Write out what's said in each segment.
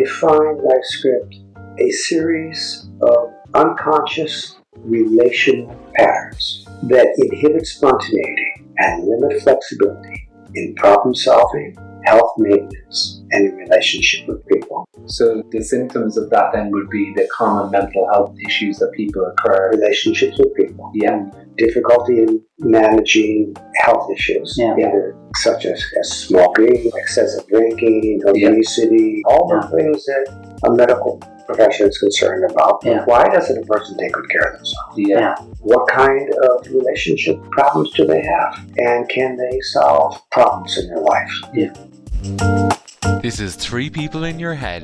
define life script a series of unconscious relational patterns that inhibit spontaneity and limit flexibility in problem solving, health maintenance, and in relationship with people. So the symptoms of that then would be the common mental health issues that people occur. Relationships with people. Yeah. Difficulty in managing health issues, either such as smoking, excessive drinking, obesity, all the things that a medical profession is concerned about. Why doesn't a person take good care of themselves? What kind of relationship problems do they have? And can they solve problems in their life? This is Three People in Your Head,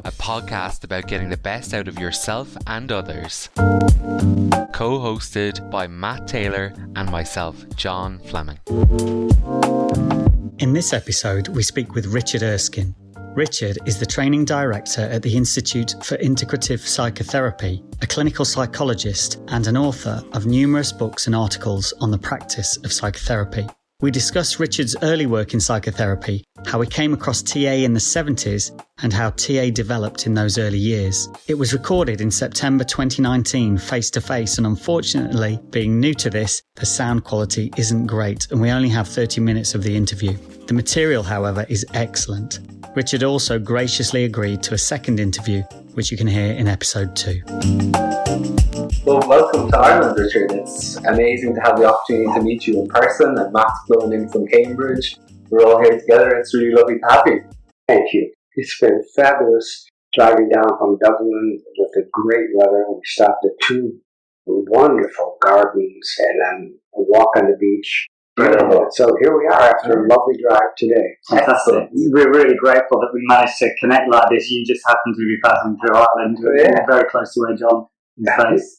a podcast about getting the best out of yourself and others. Co-hosted by Matt Taylor and myself, John Fleming. In this episode, we speak with Richard Erskine. Richard is the training director at the Institute for Integrative Psychotherapy, a clinical psychologist and an author of numerous books and articles on the practice of psychotherapy. We discuss Richard's early work in psychotherapy, how he came across TA in the 70s, and how TA developed in those early years. It was recorded in September 2019 face-to-face, and unfortunately, being new to this, the sound quality isn't great and we only have 30 minutes of the interview. The material, however, is excellent. Richard also graciously agreed to a second interview, which you can hear in episode 2. Well, welcome to Ireland, Richard. It's amazing to have the opportunity to meet you in person, and Matt's flown in from Cambridge. We're all here together. It's really lovely to have you. Thank you. It's been fabulous driving down from Dublin with the great weather. We stopped at 2 wonderful gardens and then a walk on the beach. So here we are after a lovely drive today. Fantastic. We're really grateful that we managed to connect like this. You just happened to be passing through Ireland. We're very close to where John is based.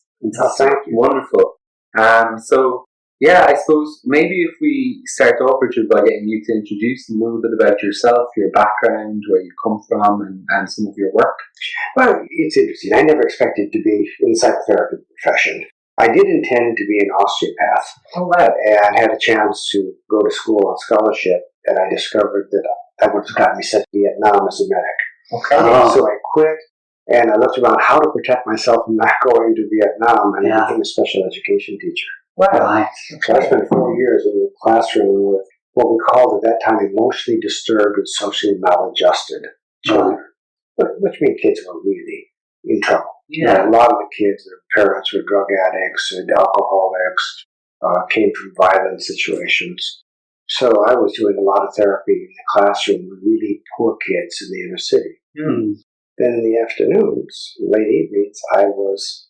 Thank you. Wonderful. I suppose maybe if we start off, Richard, by getting you to introduce a little bit about yourself, your background, where you come from, and some of your work. Well, it's interesting. I never expected to be in the psychotherapy profession. I did intend to be an osteopath. Oh, wow. And had a chance to go to school on scholarship, and I discovered that that would have gotten me sent to Vietnam as a medic. Okay. So I quit, and I looked around how to protect myself from not going to Vietnam, and I became a special education teacher. Wow. Right. So I spent 4 years in the classroom with what we called at that time emotionally disturbed and socially maladjusted children, which means kids were really in trouble. A lot of the kids, their parents were drug addicts and alcoholics, came from violent situations. So I was doing a lot of therapy in the classroom with really poor kids in the inner city. Then in the afternoons, late evenings, I was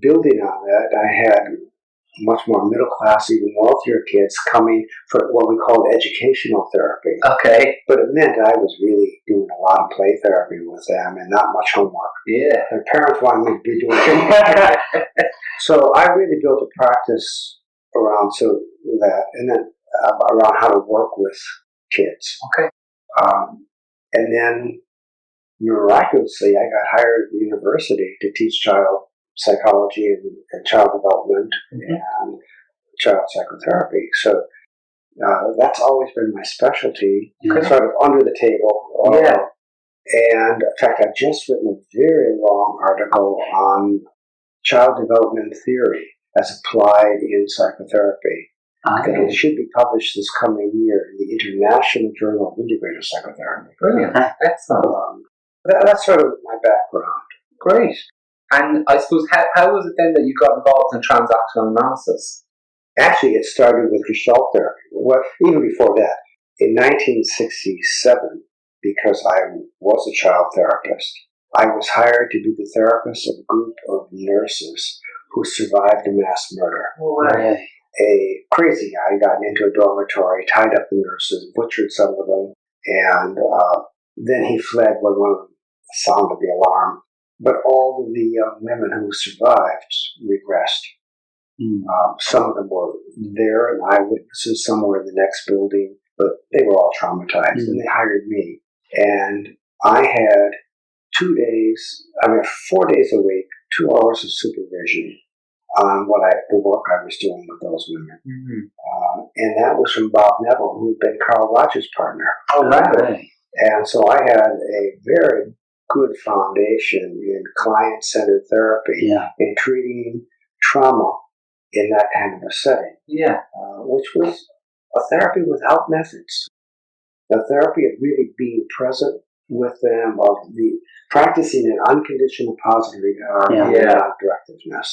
building on that. I had much more middle class, even wealthier kids coming for what we called educational therapy. Okay. But it meant I was really doing a lot of play therapy with them and not much homework. Their parents wanted me to be doing it. So I really built a practice around that, and then around how to work with kids. Okay. And then miraculously, I got hired at the university to teach child psychology and child development and child psychotherapy. So that's always been my specialty, sort of under the table. And in fact, I've just written a very long article on child development theory as applied in psychotherapy. And it should be published this coming year in the International Journal of Integrative Psychotherapy. Brilliant. Excellent. That's sort of my background. Great. And I suppose, how was it then that you got involved in transactional analysis? Actually, it started with gestalt therapy. Well, even before that, in 1967, because I was a child therapist, I was hired to be the therapist of a group of nurses who survived a mass murder. Oh, wow. A crazy guy got into a dormitory, tied up the nurses, butchered some of them, and then he fled when one of them sounded the alarm. But all of the young women who survived regressed. Some of them were there and eyewitnesses, some were in the next building, but they were all traumatized, and they hired me. And I had 4 days a week, 2 hours of supervision on the work I was doing with those women. And that was from Bob Neville, who had been Carl Rogers' partner. Oh, right. And so I had a very good foundation in client-centered therapy, in treating trauma in that kind of a setting, which was a therapy without methods. A therapy of really being present with them, of the practicing an unconditional positive regard and non-directiveness.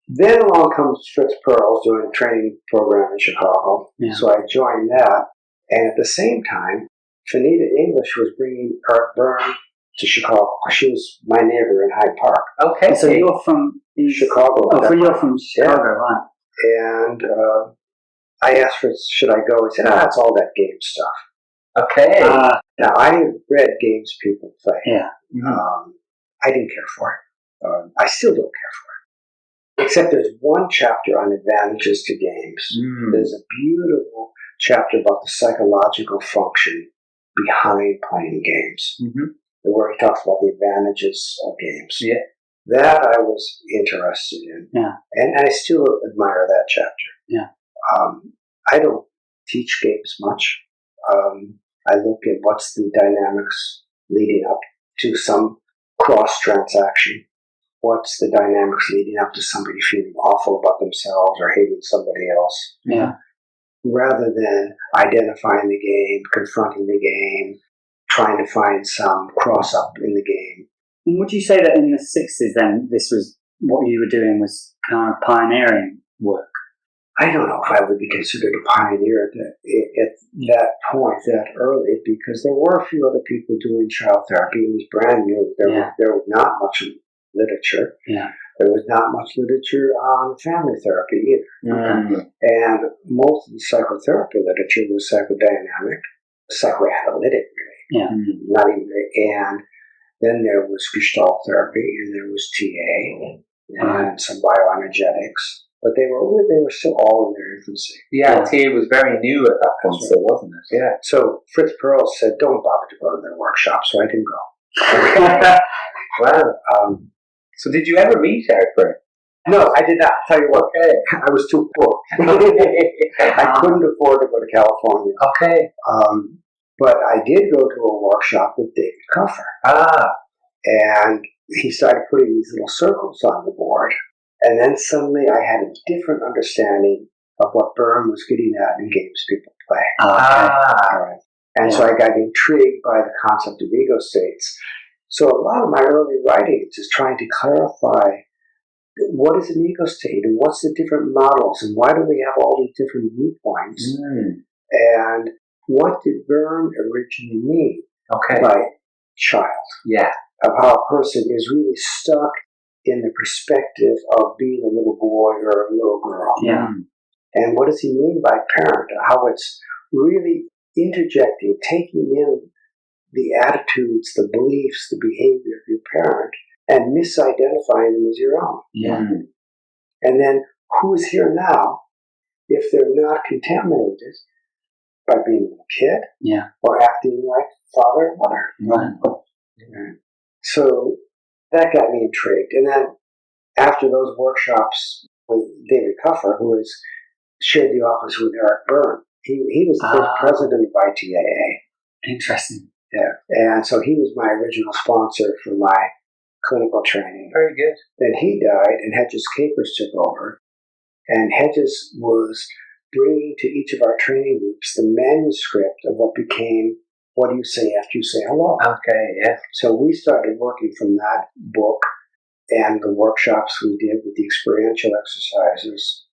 Then along comes Fritz Perls doing a training program in Chicago. So I joined that. And at the same time, Fanita English was bringing Art Byrne to Chicago. She was my neighbor in Hyde Park. Okay, so you're from Chicago. Oh, so you're from Chicago, right? And I asked Fritz, should I go? He said, it's all that game stuff. Okay. Now, I read games people play. I didn't care for it. I still don't care for it. Except there's one chapter on advantages to games. There's a beautiful chapter about the psychological function behind playing games, where he talks about the advantages of games. That I was interested in. And I still admire that chapter. I don't teach games much. I look at what's the dynamics leading up to some cross-transaction. What's the dynamics leading up to somebody feeling awful about themselves or hating somebody else? Rather than identifying the game, confronting the game, trying to find some cross-up in the game. Would you say that in the 60s then, this was what you were doing was kind of pioneering work? I don't know if I would be considered a pioneer at that point, that early, because there were a few other people doing child therapy. It was brand new. There was not much literature. There was not much literature on family therapy either. And most of the psychotherapy literature was psychodynamic, psychoanalytic, really. Not even, and then there was Gestalt therapy, and there was TA, and some bioenergetics. But they were still all in their infancy. TA was very new at that point, so wasn't it? So Fritz Perls said, don't bother to go to their workshop, so I didn't go. Wow. So did you ever meet Eric Byrne? No, I did not. Tell you what, I was too poor. I couldn't afford to go to California. But I did go to a workshop with David Cuffer. And he started putting these little circles on the board. And then suddenly I had a different understanding of what Byrne was getting at in games people play. And so I got intrigued by the concept of ego states. So a lot of my early writings is trying to clarify what is an ego state and what's the different models and why do we have all these different viewpoints and what did Byrne originally mean by child? Of how a person is really stuck in the perspective of being a little boy or a little girl. And what does he mean by parent? How it's really interjecting, taking in the attitudes, the beliefs, the behavior of your parent, and misidentifying them as your own. And then who is here now if they're not contaminated by being a kid or acting like father and mother? So that got me intrigued. And then after those workshops with David Cuffer, who has shared the office with Eric Byrne, he was the first president of ITAA. Interesting. And so he was my original sponsor for my clinical training. Very good. Then he died, and Hedges Capers took over. And Hedges was bringing to each of our training groups the manuscript of what became What Do You Say After You Say Hello? So we started working from that book and the workshops we did with the experiential exercises.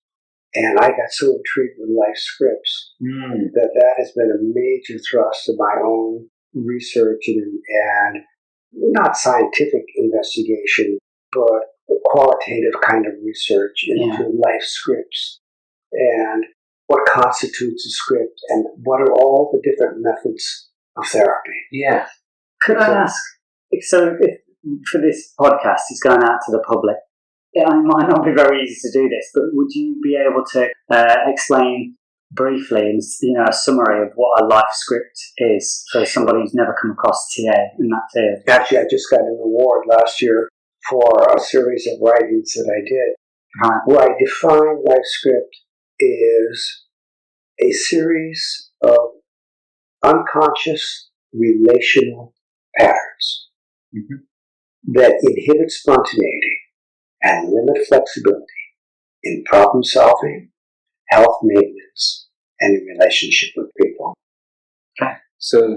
And I got so intrigued with life scripts that has been a major thrust of my own research and not scientific investigation, but qualitative kind of research into life scripts and what constitutes a script and what are all the different methods of therapy. Could I ask, so if for this podcast it's going out to the public, it might not be very easy to do this, but would you be able to explain briefly, a summary of what a life script is for somebody who's never come across TA in that field? Actually, I just got an award last year for a series of writings that I did. Where I define life script is a series of unconscious relational patterns that inhibit spontaneity and limit flexibility in problem solving, health maintenance, and in relationship with people. Okay. So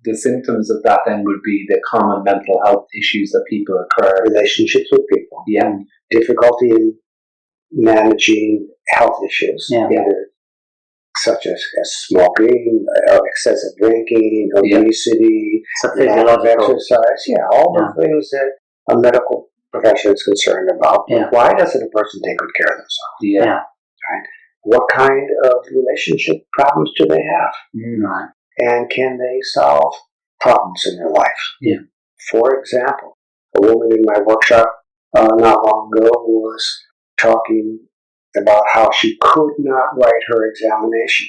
the symptoms of that then would be the common mental health issues that people occur. Relationships with people. Yeah. Difficulty in managing health issues. Yeah. Either such as smoking, excessive drinking, obesity, So lack of physiological. exercise. Yeah, all the things that a medical profession is concerned about. Yeah. Why doesn't a person take good care of themselves? Yeah. Right? What kind of relationship problems do they have? Right. And can they solve problems in their life? Yeah. For example, a woman in my workshop not long ago was talking about how she could not write her examination.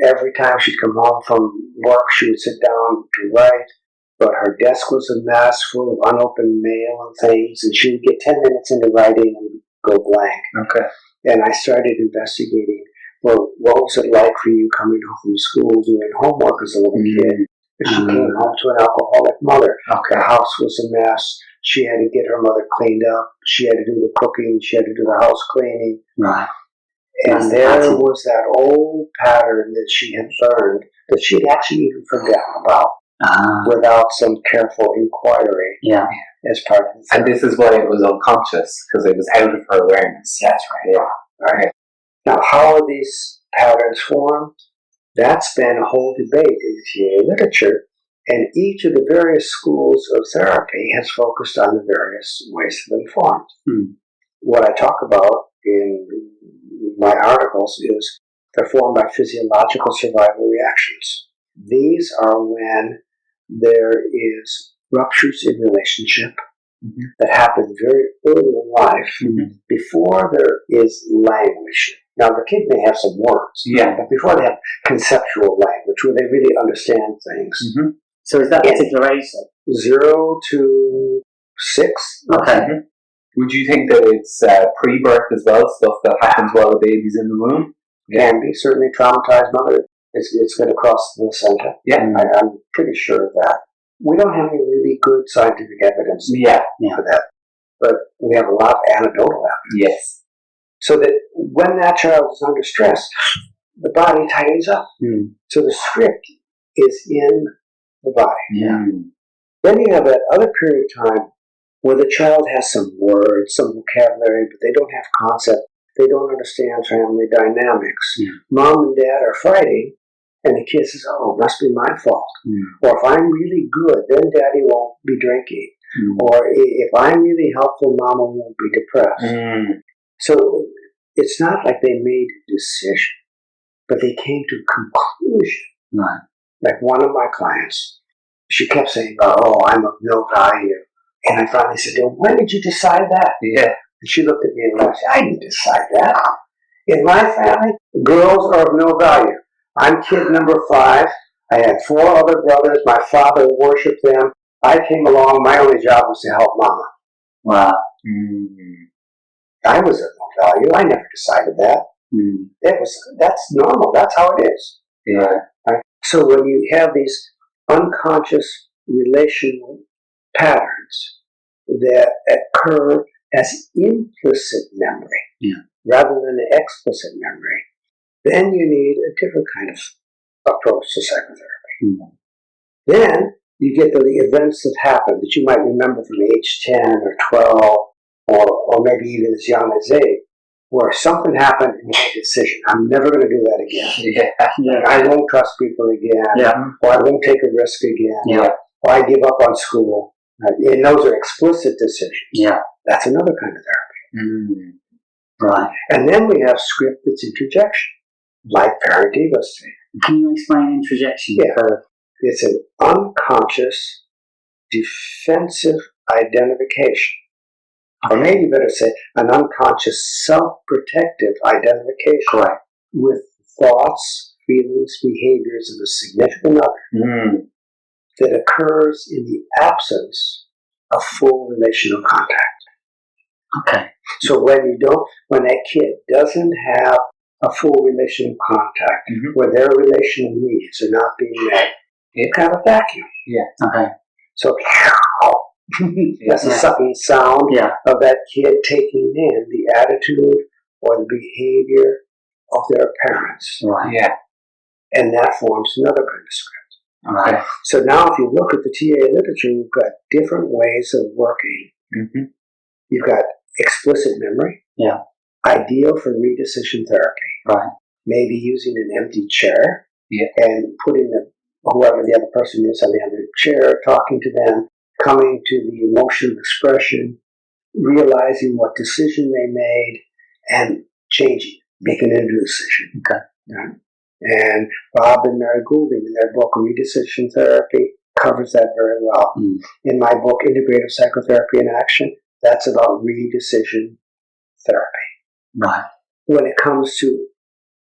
Every time she'd come home from work, she would sit down to write, but her desk was a mess full of unopened mail and things, and she would get 10 minutes into writing and go blank. Okay. And I started investigating, well, what was it like for you coming home from school doing homework as a little kid? And she came home to an alcoholic mother. Okay. The house was a mess. She had to get her mother cleaned up. She had to do the cooking. She had to do the house cleaning. Right. And there was that old pattern that she had learned that she'd actually even forgotten about without some careful inquiry as part of the And this is why it was unconscious, because it was out of her awareness. That's right. Yeah. Right. Now, how are these patterns formed? That's been a whole debate in the TA literature, and each of the various schools of therapy has focused on the various ways that they're formed. What I talk about in my articles is they're formed by physiological survival reactions. These are when there is ruptures in relationship that happen very early in life before there is language. Now, the kid may have some words, but before they have conceptual language, where they really understand things. So is that particular age? 0 to 6. Okay. Would you think that it's pre-birth as well, stuff that happens while the baby's in the womb? Can be. Certainly traumatized mother, it's going to cross the placenta. Yeah. I'm pretty sure of that. We don't have any really good scientific evidence for that, but we have a lot of anecdotal evidence. Yes. So that when that child is under stress, the body tightens up. So the script is in the body. Then you have that other period of time where the child has some words, some vocabulary, but they don't have concept. They don't understand family dynamics. Mom and dad are fighting, and the kid says, oh, it must be my fault. Or if I'm really good, then daddy won't be drinking. Or if I'm really helpful, mama won't be depressed. So it's not like they made a decision, but they came to a conclusion. Right. Like one of my clients, she kept saying, oh, I'm of no value. And I finally said, well, when did you decide that? Yeah. And she looked at me and laughed. I didn't decide that. In my family, girls are of no value. I'm kid number 5. I had 4 other brothers. My father worshipped them. I came along. My only job was to help mama. Wow. I was of no value. I never decided that. That's normal. That's how it is. Yeah. Right? So when you have these unconscious relational patterns that occur as implicit memory rather than explicit memory, then you need a different kind of approach to psychotherapy. Then you get the events that happen that you might remember from age 10 or 12 or maybe even as young as 8, where something happened and you made a decision. I'm never going to do that again. I won't trust people again. Or I won't take a risk again. Or I give up on school. And those are explicit decisions. That's another kind of therapy. Right. And then we have script that's interjection, like parent ego state. Can you explain introjection? It's an unconscious, defensive identification. Or maybe better say, an unconscious, self-protective identification with thoughts, feelings, behaviors of a significant other that occurs in the absence of full relational contact. Okay. So when that kid doesn't have a full relational contact, where their relational needs are not being met, kind of a vacuum. Okay. So that's the sucking sound of that kid taking in the attitude or the behavior of their parents. Right. Yeah. And that forms another kind of script. Okay. So now if you look at the TA literature, you've got different ways of working. Mm-hmm. You've got explicit memory. Yeah. Ideal for redecision therapy. Right. Maybe using an empty chair. Yeah. And putting whoever the other person is on the other chair, talking to them, coming to the emotional expression, realizing what decision they made, and changing, making a new decision. Okay. Right? And Bob and Mary Goulding, in their book Redecision Therapy, covers that very well. Mm. In my book Integrative Psychotherapy in Action, that's about redecision therapy. Right. When it comes to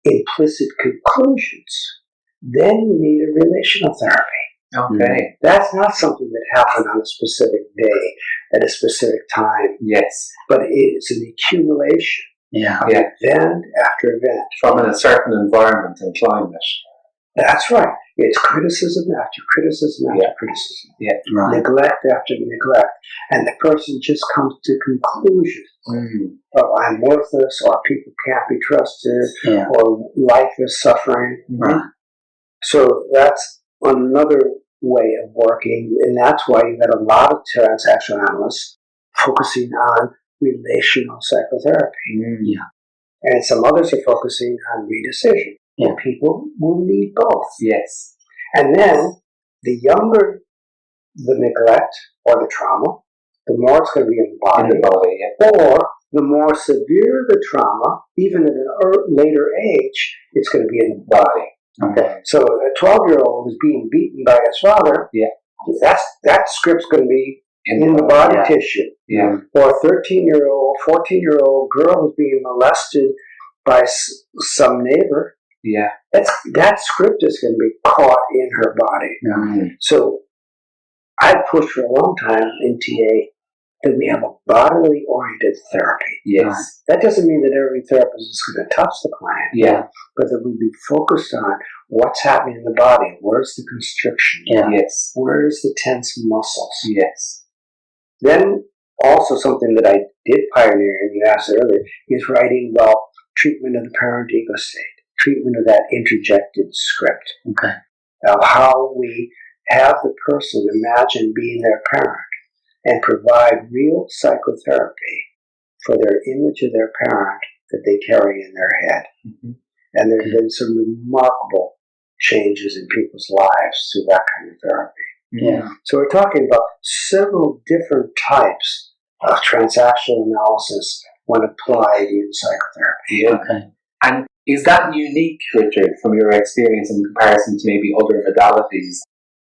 implicit conclusions, then you need a relational therapy. Okay. That's not something that happened on a specific day at a specific time, Yes. but it's an accumulation Yeah. of event after event. From a certain environment and climate. That's right. It's criticism after criticism after criticism. Yeah. Right. Neglect after neglect. And the person just comes to conclusions. Oh, I'm worthless, or people can't be trusted, or life is suffering. Right. So that's another way of working, and that's why you've got a lot of transactional analysts focusing on relational psychotherapy. Yeah. And some others are focusing on redecision. Yeah. People will need both. Yes. And then the younger the neglect or the trauma, the more it's going to be in the body. In the body, yeah. Or the more severe the trauma, even at an later age, it's going to be in the body. Okay. So a 12-year-old is being beaten by his father. Yeah. That script's going to be in the body tissue. Yeah. Or a 13-year-old, 14-year-old girl who's being molested by some neighbor. Yeah. That script is going to be caught in her body. Mm. So I pushed for a long time in TA that we have a bodily oriented therapy. Yes. That doesn't mean that every therapist is going to touch the client. Yeah. But that we be focused on what's happening in the body. Where's the constriction? Yeah. Yes. Where's the tense muscles? Yes. Then also something that I did pioneer, and you asked earlier, is writing about treatment of the parent ego state, treatment of that interjected script. Okay. Of how we have the person imagine being their parent and provide real psychotherapy for their image of their parent that they carry in their head. Mm-hmm. And there have been some remarkable changes in people's lives through that kind of therapy. Yeah. So we're talking about several different types of transactional analysis when applied in psychotherapy. Yeah. Okay. And is that unique, Richard, from your experience in comparison to maybe other modalities?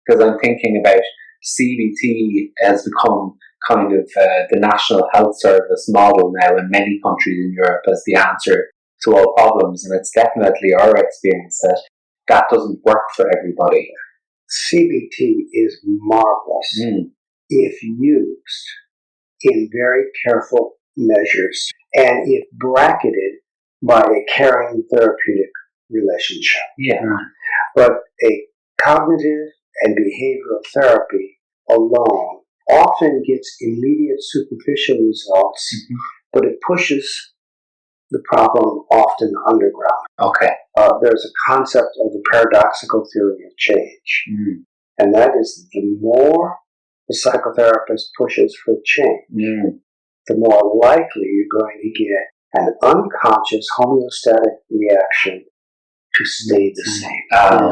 Because I'm thinking about CBT has become kind of the National Health Service model now in many countries in Europe as the answer to all problems, and it's definitely our experience that that doesn't work for everybody. CBT is marvelous if used in very careful measures and if bracketed by a caring therapeutic relationship. Yeah. But a cognitive and behavioral therapy alone often gets immediate superficial results, but it pushes the problem often underground. Okay. There's a concept of the paradoxical theory of change, and that is the more the psychotherapist pushes for change, the more likely you're going to get an unconscious homeostatic reaction to stay the same.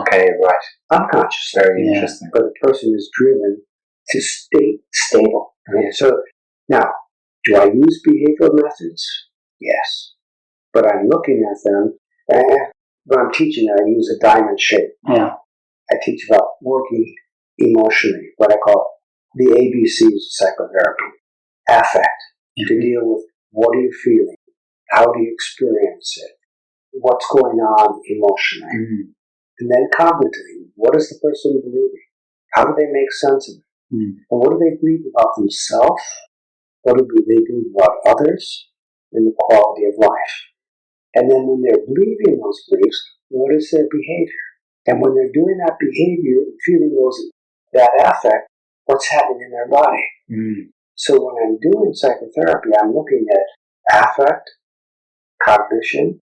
Okay, right. Unconscious. Very interesting. But the person is driven to stay stable. Right? So now, do I use behavioral methods? Yes. But I'm looking at them, and when I'm teaching, I use a diamond shape. Yeah. I teach about working emotionally, what I call the ABCs of psychotherapy. Affect, to deal with what are you feeling? How do you experience it? What's going on emotionally? And then cognitively, what is the person believing? How do they make sense of it? And what do they believe about themselves? What do they believe about others? And the quality of life. And then when they're believing those beliefs, what is their behavior? And when they're doing that behavior, feeling that affect, what's happening in their body? So when I'm doing psychotherapy, I'm looking at affect, cognition,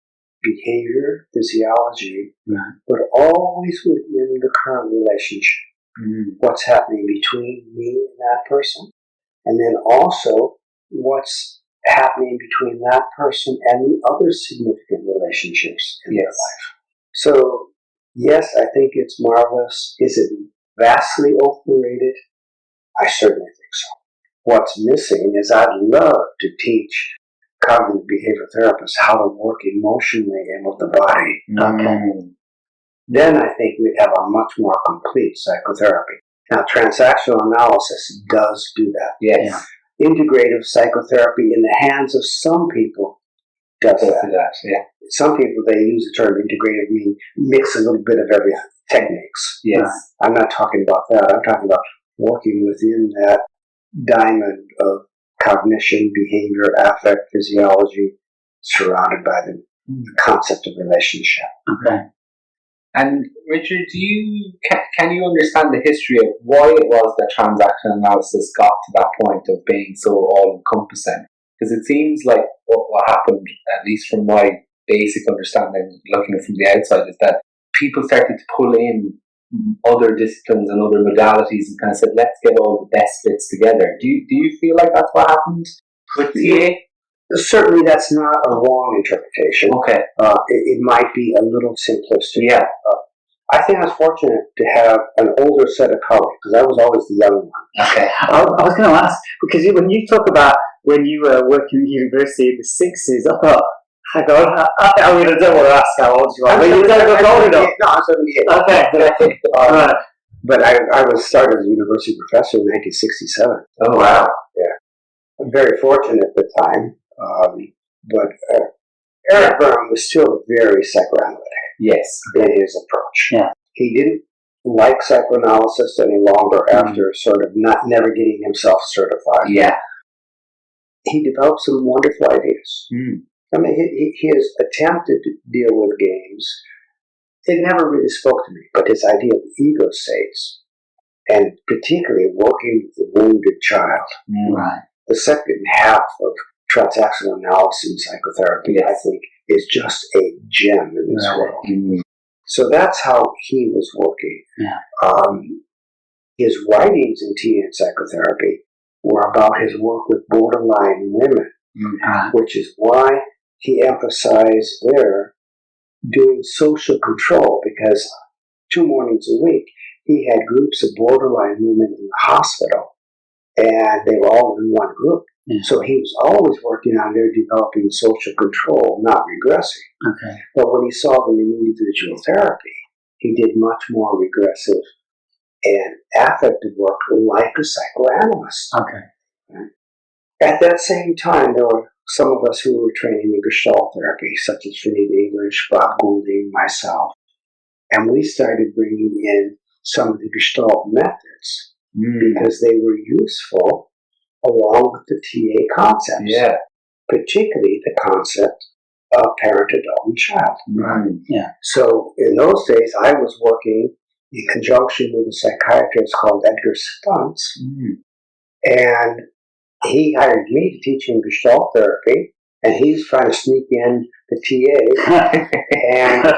behavior, physiology, but always within the current relationship. What's happening between me and that person, and then also what's happening between that person and the other significant relationships in their life. So, yes, I think it's marvelous. Is it vastly overrated? I certainly think so. What's missing is I'd love to teach cognitive behavior therapists how to work emotionally and with the body. Then I think we'd have a much more complete psychotherapy. Now, transactional analysis does do that. Yes. Integrative psychotherapy in the hands of some people does that. Yeah. Some people, they use the term integrative, mean mix a little bit of every techniques. Yes. I'm not talking about that. I'm talking about working within that diamond of cognition, behavior, affect, physiology, surrounded by the concept of relationship. Okay. And Richard, can you understand the history of why it was that transactional analysis got to that point of being so all-encompassing? Because it seems like what happened, at least from my basic understanding, looking from the outside, is that people started to pull in other disciplines and other modalities and kind of said, let's get all the best bits together. Do you feel like that's what happened with TA? Certainly that's not a wrong interpretation. Okay. It might be a little simplistic. Yeah. I think I was fortunate to have an older set of colleagues, because I was always the young one. Okay. I was going to ask, because when you talk about when you were working at university in the 60s, I thought, I don't want to ask how old you are. I'm 78. No, I'm 78. Okay. Right. But I was started as a university professor in 1967. Oh, wow. Yeah. I'm very fortunate at the time. But Eric Byrne was still very psychoanalytic. Yes. In his approach. Yeah. He didn't like psychoanalysis any longer after sort of never getting himself certified. Yeah. He developed some wonderful ideas. I mean, his attempt to deal with games, it never really spoke to me, but his idea of ego states, and particularly working with the wounded child. Right. The second half of transactional analysis in psychotherapy, I think, is just a gem in this world. So that's how he was working. Yeah. His writings in TA and psychotherapy were about his work with borderline women, which is why he emphasized there doing social control, because 2 mornings a week he had groups of borderline women in the hospital, and they were all in one group. Yeah. So he was always working on their developing social control, not regressing. Okay. But when he saw them in individual therapy, he did much more regressive and affective work like a psychoanalyst. Okay. At that same time, there were some of us who were training in Gestalt therapy, such as Finnead English, Bob Goulding, myself, and we started bringing in some of the Gestalt methods because they were useful along with the TA concepts. Yeah. Particularly the concept of parent, adult, and child. Yeah. So in those days, I was working in conjunction with a psychiatrist called Edgar Stuntz, and he hired me to teach him Gestalt therapy, and he was trying to sneak in the TA, and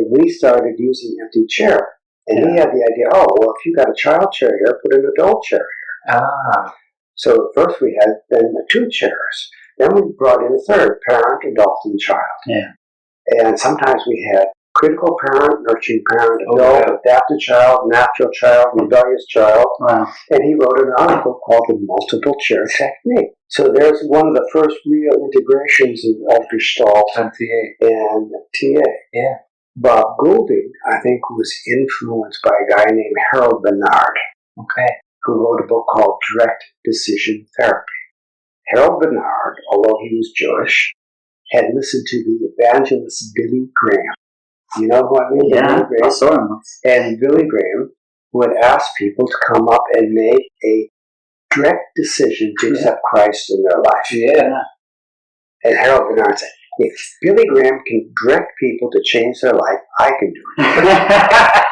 we started using empty chair. And he had the idea, oh, well, if you got a child chair here, put an adult chair here. So first we had then 2 chairs. Then we brought in a third, parent, adult, and child. Yeah. And sometimes we had critical parent, nurturing parent, adult, adaptive child, natural child, rebellious child. Wow. And he wrote an article called The Multiple Chair Technique. So there's one of the first real integrations of Gestalt and TA. And TA. Yeah. Bob Goulding, I think, was influenced by a guy named Harold Bernard. Okay. Who wrote a book called Direct Decision Therapy. Harold Bernard, although he was Jewish, had listened to the evangelist Billy Graham. You know who I mean? Yeah, I saw him. And Billy Graham would ask people to come up and make a direct decision to accept Christ in their life. Yeah. And Harold Bernard said, if Billy Graham can direct people to change their life, I can do it.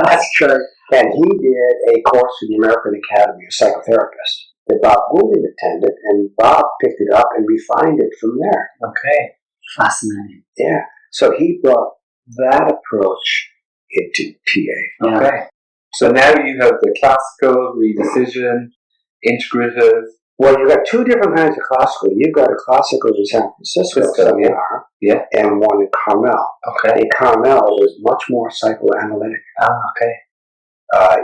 That's true. And he did a course with the American Academy of Psychotherapists that Bob Goulding attended, and Bob picked it up and refined it from there. Okay. Fascinating. Yeah. So he brought that approach into TA. Yeah. Okay. So now you have the classical, redecision, integrative. Well, you've got two different kinds of classical. You've got a classical in San Francisco seminar, and one in Carmel. Okay. And Carmel was much more psychoanalytic. Okay.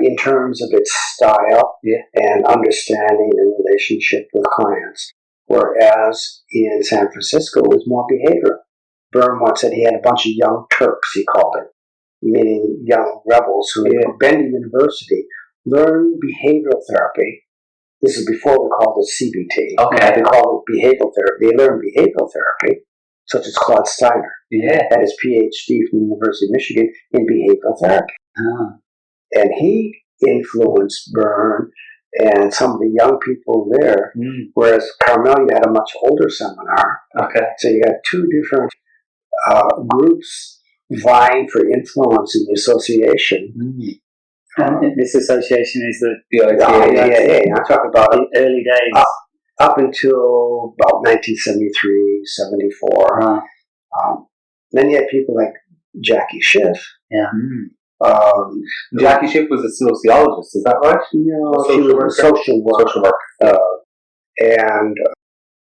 In terms of its style and understanding and relationship with clients, whereas in San Francisco it was more behavioral. Byrne once said he had a bunch of young Turks, he called it, meaning young rebels who had been to university, learned behavioral therapy. This is before we called it CBT. Okay. They called it behavioral therapy. They learned behavioral therapy, such as Claude Steiner had his PhD from the University of Michigan in behavioral therapy. And he influenced Byrne and some of the young people there, whereas Carmel, you had a much older seminar. Okay. So you got two different groups vying for influence in the association. And this association is the IDEA. I'm talking about the early days. Up until about 1973, 74. Then you had people like Jackie Schiff. Jackie Schiff was a sociologist, is that right? No, she was a social worker. And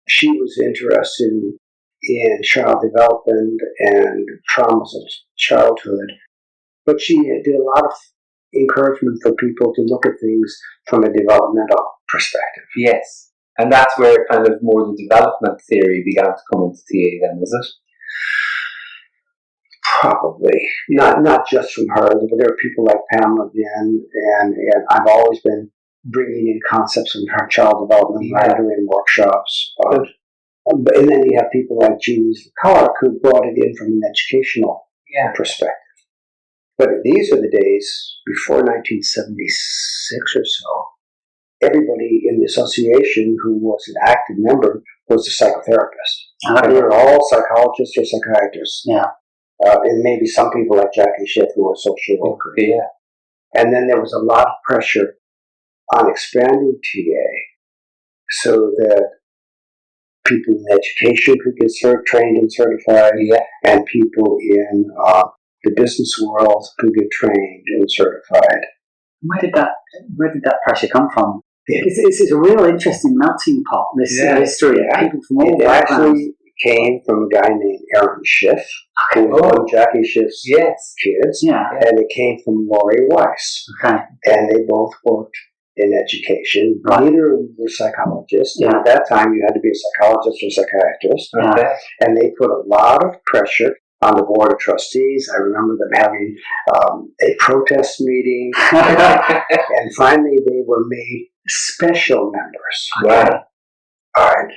she was interested in child development and traumas of childhood. But she did a lot of encouragement for people to look at things from a developmental perspective. Yes. And that's where kind of more the development theory began to come into TA then, was it? Probably. Not just from her, but there are people like Pamela Dinn, and I've always been bringing in concepts from her child development right away in workshops. And then you have people like Jeannie Clark who brought it in from an educational perspective. But these are the days before 1976 or so. Everybody in the association who was an active member was a psychotherapist. They were all psychologists or psychiatrists. And maybe some people like Jackie Schiff who were social workers. And then there was a lot of pressure on expanding TA so that people in education could get trained and certified, and people in the business world could get trained and certified. Where did that pressure come from? It's a real interesting melting pot, this history of people from all backgrounds. Actually came from a guy named Aaron Schiff, who was one of Jackie Schiff's kids, and it came from Laurie Weiss. And they both worked in education. Neither of them were psychologists. And at that time, you had to be a psychologist or psychiatrist. And they put a lot of pressure on the board of trustees. I remember them having a protest meeting. And finally, they were made special members. All right.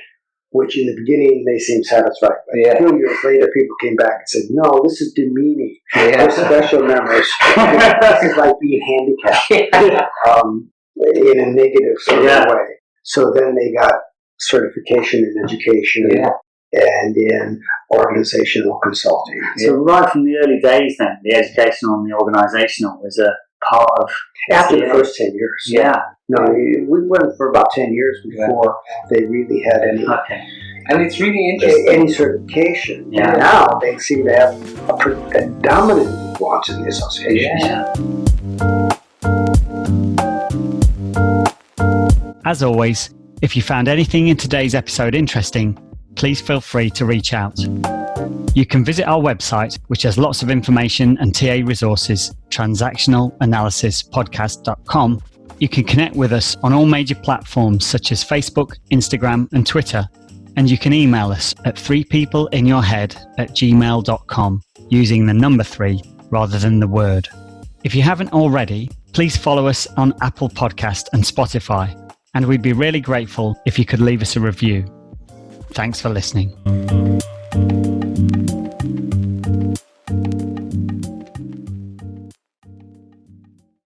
Which in the beginning they seemed satisfied. But 2 years later, people came back and said, no, this is demeaning. They're special members. This is like being handicapped in a negative sort of way. So then they got certification in education and in organizational consulting. So right from the early days then, the educational and the organizational was a part of... After the first 10 years. No, we went for about 10 years before they really had any... And it's really interesting. Any certification. And now they seem to have a dominant influence in the association. As always, if you found anything in today's episode interesting, please feel free to reach out. You can visit our website, which has lots of information and TA resources, transactionalanalysispodcast.com. You can connect with us on all major platforms such as Facebook, Instagram, and Twitter. And you can email us at 3peopleinyourhead@gmail.com using the number 3 rather than the word. If you haven't already, please follow us on Apple Podcast and Spotify. And we'd be really grateful if you could leave us a review. Thanks for listening.